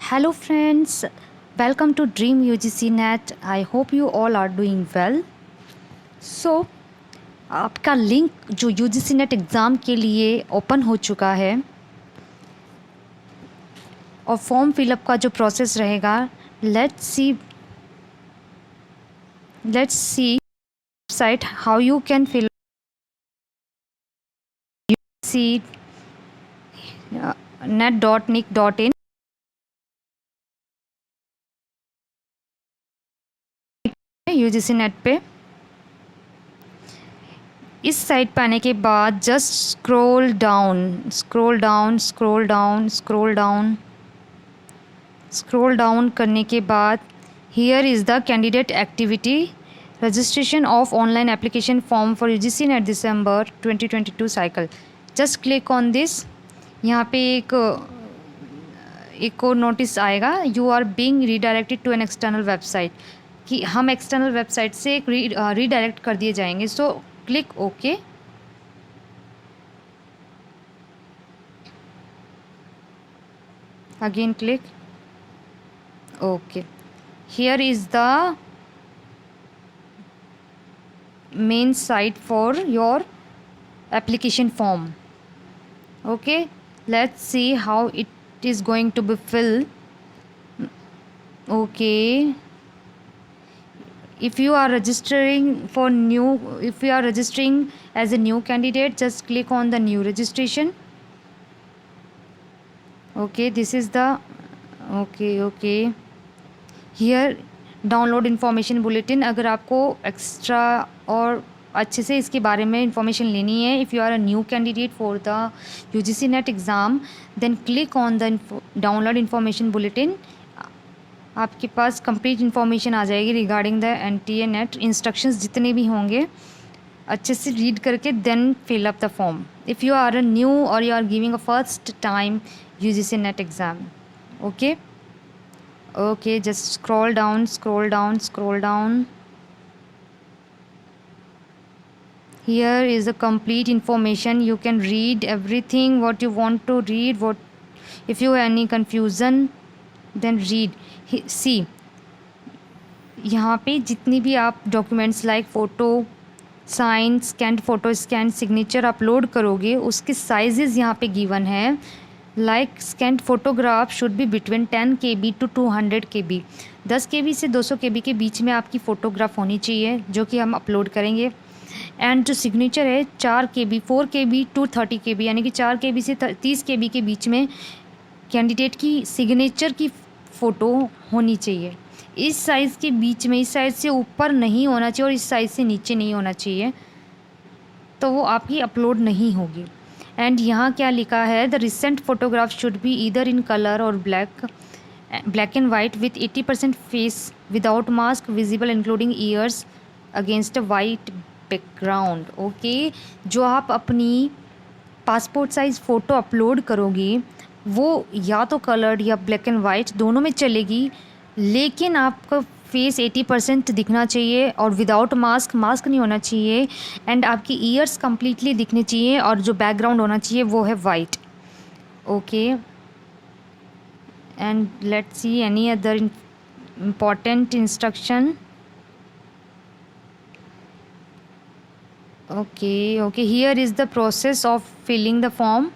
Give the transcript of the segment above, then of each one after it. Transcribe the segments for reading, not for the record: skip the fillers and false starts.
Hello friends, welcome to Dream UGC Net. I hope you all are doing well. So आपका link जो UGC net exam के लिए open हो चुका है और फॉर्म फिलअप का जो प्रोसेस रहेगा, let's see site how you can fill UGC net.nic.in UGC net पे। इस साइट पे आने के बाद जस्ट स्क्रॉल डाउन करने के बाद here is the candidate activity registration of online application form for UGC net December 2022 cycle. Just click on this. यहाँ पे एक और नोटिस आएगा, you are being redirected to an external website, कि हम एक्सटर्नल वेबसाइट से एक रीडायरेक्ट कर दिए जाएंगे। So click okay. Again click okay. Here is the main site for your application form. Okay, let's see how it is going to be filled. Okay, if you are registering as a new candidate, just click on the new registration. Okay, this is the okay here download information bulletin. अगर आपको extra और अच्छे से इसके बारे में information लेनी है, if you are a new candidate for the UGC NET exam, then click on the download information bulletin. आपके पास कंप्लीट इन्फॉर्मेशन आ जाएगी regarding the NTA NET. Instructions जितने भी होंगे अच्छे से रीड करके then fill up the form if you are a new or you are giving a first time UGC NET exam. Okay, just scroll down. Here is the complete information. You can read everything what you want to read. If you have any confusion, then read. See, यहाँ पे जितनी भी आप documents like photo, sign, scan photo, scan signature upload करोगे, उसके sizes यहाँ पे given है। Like scanned photograph should be between 10 KB to 200 KB। 10 KB से 200 KB के बीच में आपकी फ़ोटोग्राफ होनी चाहिए, जो कि हम अपलोड करेंगे। एंड जो सिग्नेचर है 4 KB 4 KB to 30 KB, यानी कि 4 KB से 30 KB के बीच में कैंडिडेट की सिग्नेचर की फ़ोटो होनी चाहिए। इस साइज़ के बीच में, इस साइज़ से ऊपर नहीं होना चाहिए और इस साइज़ से नीचे नहीं होना चाहिए, तो वो आपकी अपलोड नहीं होगी। एंड यहाँ क्या लिखा है, the recent photograph should be either in colour or black and white with 80% face without mask visible including ears against a white background. Okay, जो आप अपनी पासपोर्ट साइज़ फ़ोटो अपलोड करोगे वो या तो कलर्ड या ब्लैक एंड वाइट दोनों में चलेगी, लेकिन आपका फेस 80% दिखना चाहिए और विदाउट मास्क नहीं होना चाहिए। एंड आपकी ईयर्स कम्प्लीटली दिखने चाहिए और जो बैकग्राउंड होना चाहिए वो है white. Okay, and let's see any other important instruction. okay, here is the process of filling the form.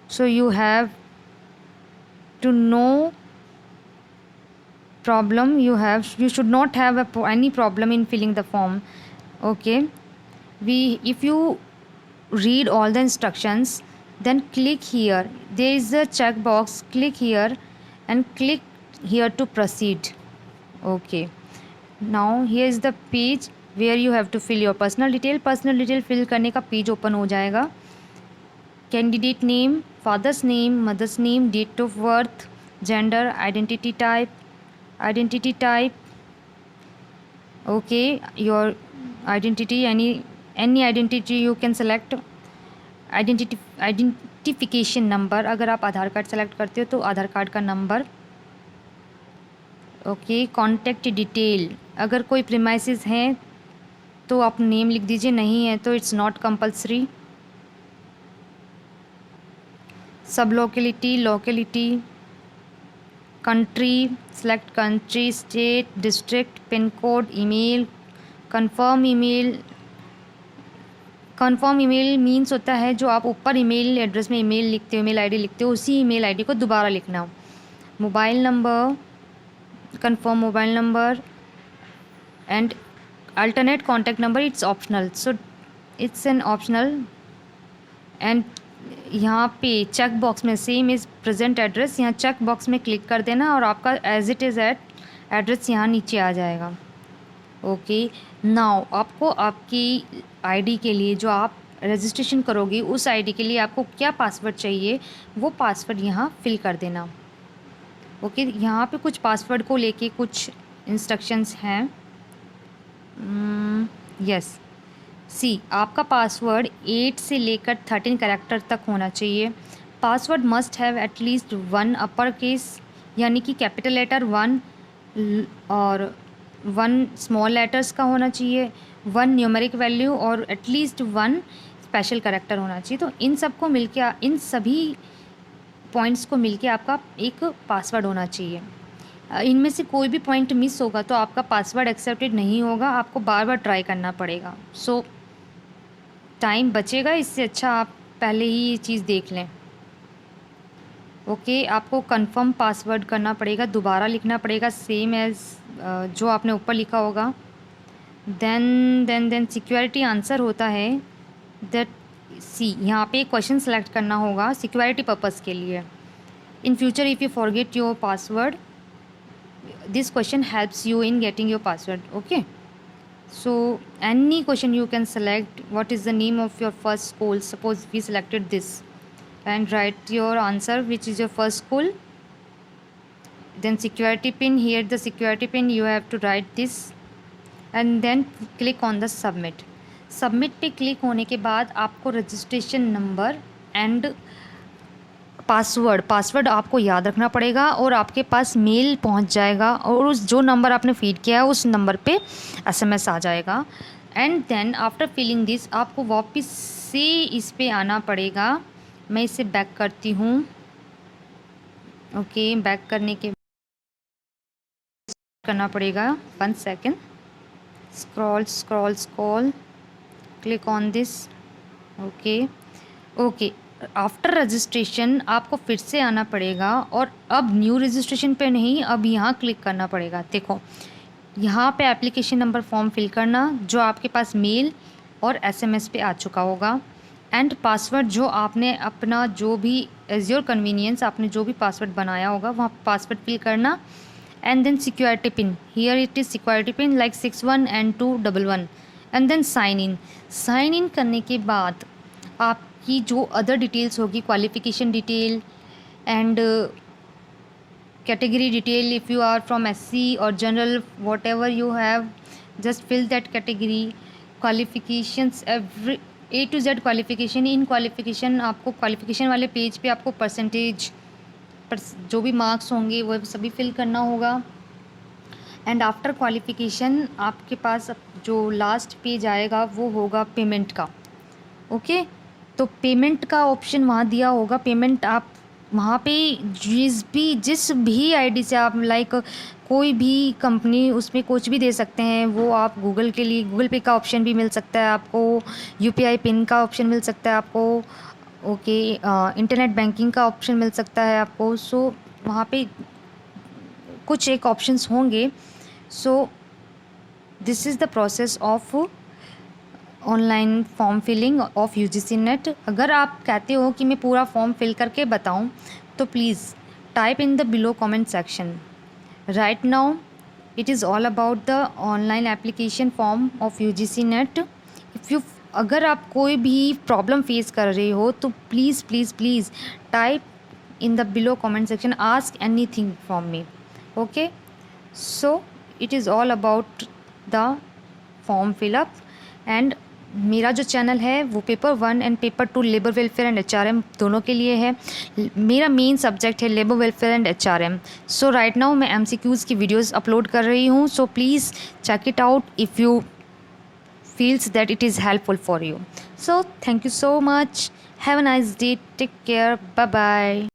So you have to know problem, you should not have any problem in filling the form. Okay, if you read all the instructions, then click here, there is a check box, click here and click here to proceed. Okay, now here is the page where you have to fill your personal detail fill करने का page open हो जाएगा। Candidate name, father's name, mother's name, date of birth, gender, identity type. Okay, your identity, any identity you can select। Identification number, अगर आप Aadhaar card select करते हो तो Aadhaar card का नंबर। ओके, कॉन्टैक्ट डिटेल, अगर कोई प्रीमाइसेस हैं तो आप नेम लिख दीजिए, नहीं है तो इट्स नॉट कंपल्सरी। सब locality, country, select country, state, district, pin code, email, confirm email. Confirm email means होता है जो आप ऊपर ईमेल एड्रेस में ईमेल लिखते हो, ईमेल आईडी लिखते हो, उसी ईमेल आईडी को दोबारा लिखना। Mobile number, confirm mobile number and alternate contact number, it's optional, so it's an optional. And यहाँ पे चेक बॉक्स में सेम इज़ प्रेजेंट एड्रेस, यहाँ चेक बॉक्स में क्लिक कर देना और आपका एज इट इज़ एड्रेस यहाँ नीचे आ जाएगा। ओके, नाउ आपको आपकी आईडी के लिए जो आप रजिस्ट्रेशन करोगे उस आईडी के लिए आपको क्या पासवर्ड चाहिए वो पासवर्ड यहाँ फिल कर देना। ओके, यहाँ पे कुछ पासवर्ड को लेके कुछ इंस्ट्रक्शंस हैं। यस, सी, आपका पासवर्ड 8 से लेकर 13 कैरेक्टर तक होना चाहिए। Password must have at least 1 upper case यानी कि कैपिटल लेटर 1 और 1 स्मॉल लेटर्स का होना चाहिए, 1 न्यूमेरिक वैल्यू और एटलीस्ट 1 स्पेशल कैरेक्टर होना चाहिए। तो इन सबको मिलके, इन सभी पॉइंट्स को मिलके आपका एक पासवर्ड होना चाहिए। इनमें से कोई भी पॉइंट मिस होगा तो आपका पासवर्ड एक्सेप्टेड नहीं होगा, आपको बार बार ट्राई करना पड़ेगा। सो टाइम बचेगा, इससे अच्छा आप पहले ही ये चीज़ देख लें। ओके, आपको कंफर्म पासवर्ड करना पड़ेगा, दोबारा लिखना पड़ेगा सेम एज जो आपने ऊपर लिखा होगा। देन सिक्योरिटी आंसर होता है दैट सी, यहाँ पे क्वेश्चन सेलेक्ट करना होगा सिक्योरिटी पर्पस के लिए। In future if you forget your password, this question helps you in getting your password. Okay, so any question you can select, what is the name of your first school, suppose we selected this, and write your answer which is your first school. Then security pin, here the security pin you have to write this and then click on the submit. Submit पे click होने के बाद आपको registration number and password आपको याद रखना पड़ेगा और आपके पास मेल पहुंच जाएगा और उस जो नंबर आपने फीड किया है उस नंबर पे एसएमएस आ जाएगा। And then after filling this आपको वापस से इस पे आना पड़ेगा। मैं इसे बैक करती हूँ। ओके, बैक करने के करना पड़ेगा, 1 second, scroll, click on this. Okay, after registration आपको फिर से आना पड़ेगा और अब न्यू रजिस्ट्रेशन पे नहीं, अब यहाँ क्लिक करना पड़ेगा। देखो यहाँ पे एप्लीकेशन नंबर फॉर्म फिल करना जो आपके पास मेल और एसएमएस पे आ चुका होगा, एंड पासवर्ड जो आपने अपना जो भी एज योर कन्वीनियंस आपने जो भी पासवर्ड बनाया होगा वहाँ पासवर्ड फिल करना। And then security pin, here it is security pin like 61 and 211 and then sign in करने के बाद आप की जो अदर डिटेल्स होगी, qualification detail and category detail, if you are from SC or general, whatever you have, just fill that category, qualifications every A to Z qualification. इन qualification आपको qualification वाले पेज पे आपको percentage जो भी marks होंगे वो सभी फिल करना होगा। एंड आफ्टर क्वालिफ़िकेशन आपके पास जो लास्ट पेज आएगा वो होगा पेमेंट का। ओके, तो पेमेंट का ऑप्शन वहाँ दिया होगा। पेमेंट आप वहाँ पे जिस भी आईडी से आप लाइक कोई भी कंपनी उसमें कुछ भी दे सकते हैं, वो आप गूगल के लिए गूगल पे का ऑप्शन भी मिल सकता है आपको, यूपीआई पिन का ऑप्शन मिल सकता है आपको। ओके, इंटरनेट बैंकिंग का ऑप्शन मिल सकता है आपको। सो वहाँ पे कुछ एक ऑप्शंस होंगे। So this is the process of online form filling of UGC net. अगर आप कहते हो कि मैं पूरा फॉर्म फिल करके बताऊं तो please type in the below comment section. Right now it is all about the online application form of UGC net. अगर आप कोई भी प्रॉब्लम फेस कर रहे हो तो please type in the below comment section, ask anything from me. Okay, so it is all about the form fill up. And मेरा जो चैनल है वो paper 1 and paper 2 labour welfare and HRM दोनों के लिए है। मेरा मेन सब्जेक्ट है labour welfare and HRM। So right now मैं MCQs की वीडियोस अपलोड कर रही हूँ। So please check it out if you feels that it is helpful for you. So thank you so much, have a nice day, take care, bye bye.